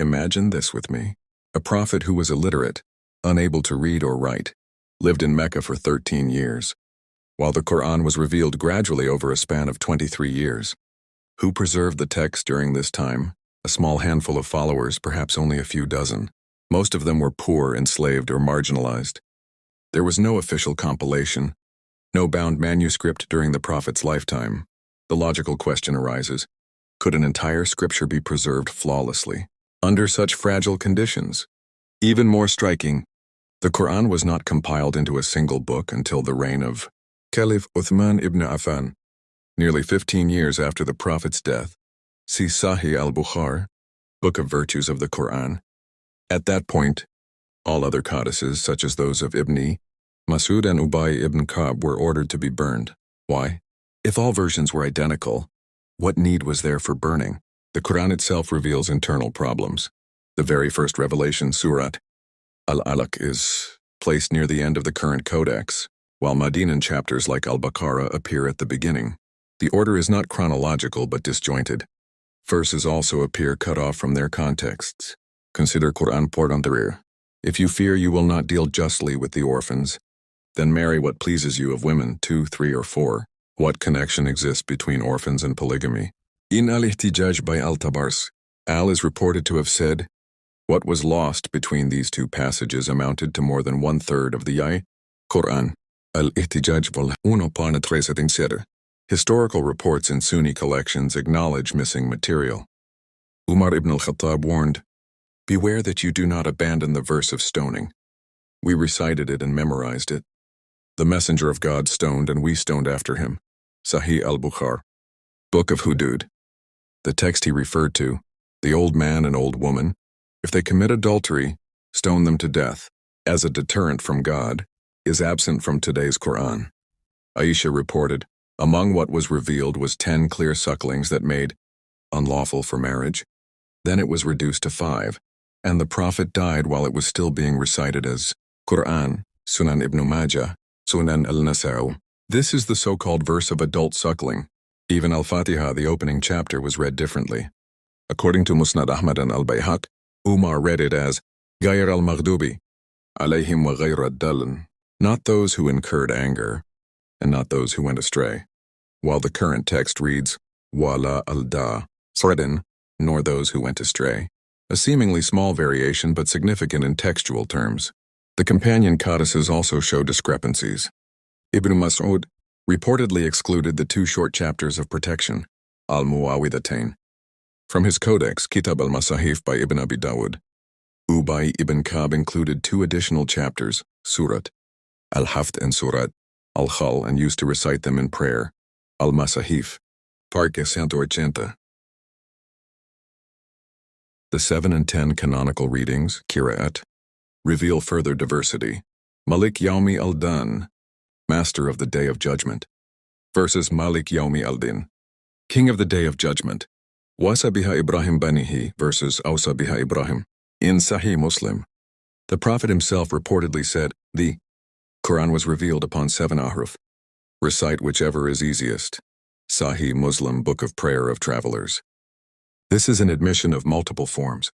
Imagine this with me. A prophet who was illiterate, unable to read or write, lived in Mecca for 13 years, while the Quran was revealed gradually over a span of 23 years. Who preserved the text during this time? A small handful of followers, perhaps only a few dozen. Most of them were poor, enslaved, or marginalized. There was no official compilation, no bound manuscript during the prophet's lifetime. The logical question arises, could an entire scripture be preserved flawlessly under such fragile conditions? Even more striking, the Quran was not compiled into a single book until the reign of Caliph Uthman ibn Affan, nearly 15 years after the prophet's death. See Sahih al-Bukhari, Book of Virtues of the Quran. At that point, all other codices, such as those of Ibn Mas'ud and Ubay ibn Ka'b, were ordered to be burned. Why? If all versions were identical, what need was there for burning? The Quran itself reveals internal problems. The very first revelation, Surat Al-Alaq, is placed near the end of the current codex, while Medinan chapters like Al-Baqarah appear at the beginning. The order is not chronological but disjointed. Verses also appear cut off from their contexts. Consider Quran Portandarir. If you fear you will not deal justly with the orphans, then marry what pleases you of women, 2, 3, or 4. What connection exists between orphans and polygamy? In al-Ihtijaj by Al-Tabars, Al is reported to have said, what was lost between these two passages amounted to more than 1/3 of the Quran. Al-Ihtijaj vol. 1.37. Historical reports in Sunni collections acknowledge missing material. Umar ibn al-Khattab warned, beware that you do not abandon the verse of stoning. We recited it and memorized it. The messenger of God stoned and we stoned after him. Sahih al-Bukhari. Book of Hudud. The text he referred to, the old man and old woman, if they commit adultery, stone them to death, as a deterrent from God, is absent from today's Quran. Aisha reported, among what was revealed was 10 clear sucklings that made unlawful for marriage. Then it was reduced to 5, and the Prophet died while it was still being recited as Quran, Sunan ibn Majah, Sunan al-Nasa'i. This is the so-called verse of adult suckling. Even Al-Fatiha, the opening chapter, was read differently. According to Musnad Ahmad and Al-Bayhaq, Umar read it as Ghayr al-Maghdubi, alayhim wa ghayr ad-dalin, not those who incurred anger, and not those who went astray, while the current text reads, Wala al-da, Sredin, nor those who went astray. A seemingly small variation but significant in textual terms. The companion codices also show discrepancies. Ibn Mas'ud reportedly excluded the 2 short chapters of protection, al-Muawwidhatayn, from his codex, Kitab al-Masahif by Ibn Abi Dawud. Ubay ibn Ka'b included 2 additional chapters, Surat al-Haft and Surat al-Khal, and used to recite them in prayer, al-Masahif, Parque 180. The 7 and 10 canonical readings, Qira'at, reveal further diversity. Malik Yawmi al-Dan, Master of the Day of Judgment, versus Malik Yawmi al-Din, King of the Day of Judgment. Wasa biha Ibrahim banihi versus Awsa biha Ibrahim. In Sahih Muslim, the Prophet himself reportedly said, the Quran was revealed upon 7 ahruf. Recite whichever is easiest. Sahih Muslim, Book of Prayer of Travelers. This is an admission of multiple forms.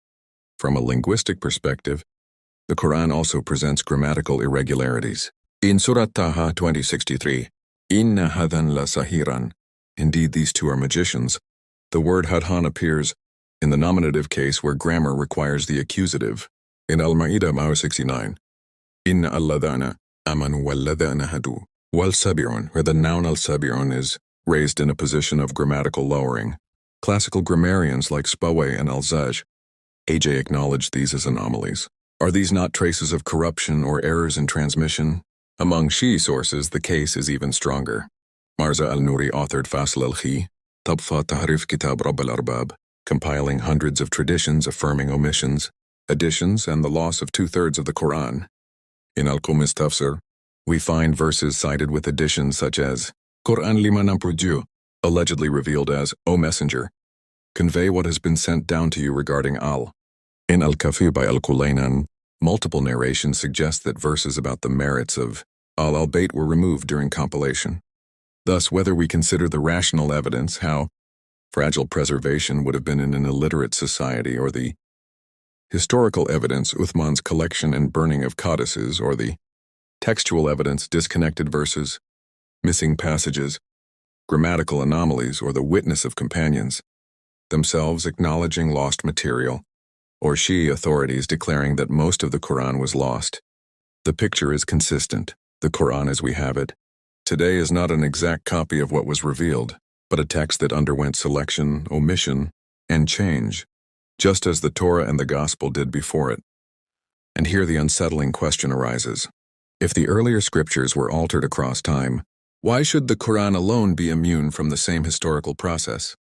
From a linguistic perspective, the Quran also presents grammatical irregularities. In Surat Taha 2063, Inna hadhan la sahiran. Indeed, these two are magicians. The word hadhan appears in the nominative case where grammar requires the accusative. In Al-Ma'idah 69, Inna alladhana amanu walladhana hadu. Wal-sabi'un, where the noun al-sabi'un is raised in a position of grammatical lowering. Classical grammarians like Spaway and Al-Zaj, AJ, acknowledged these as anomalies. Are these not traces of corruption or errors in transmission? Among Shi'i sources, the case is even stronger. Marza al-Nuri authored Fasl al-Khi, Tabfa Tahrif Kitab Rabb al-Arbab, compiling hundreds of traditions affirming omissions, additions, and the loss of 2/3 of the Quran. In Al-Qumis Tafsir, we find verses cited with additions such as Quran liman ampuju, allegedly revealed as, O Messenger, convey what has been sent down to you regarding Al. In Al-Kafi by Al-Kulaynan, multiple narrations suggest that verses about the merits of al-Bayt were removed during compilation. Thus, whether we consider the rational evidence how fragile preservation would have been in an illiterate society or the Historical evidence, Uthman's collection and burning of codices, or the textual evidence, disconnected verses, missing passages, grammatical anomalies, or the witness of companions, themselves acknowledging lost material, or Shia authorities declaring that most of the Quran was lost. The picture is consistent. The Quran as we have it today is not an exact copy of what was revealed, but a text that underwent selection, omission, and change, just as the Torah and the Gospel did before it. And here the unsettling question arises. If the earlier scriptures were altered across time, why should the Quran alone be immune from the same historical process?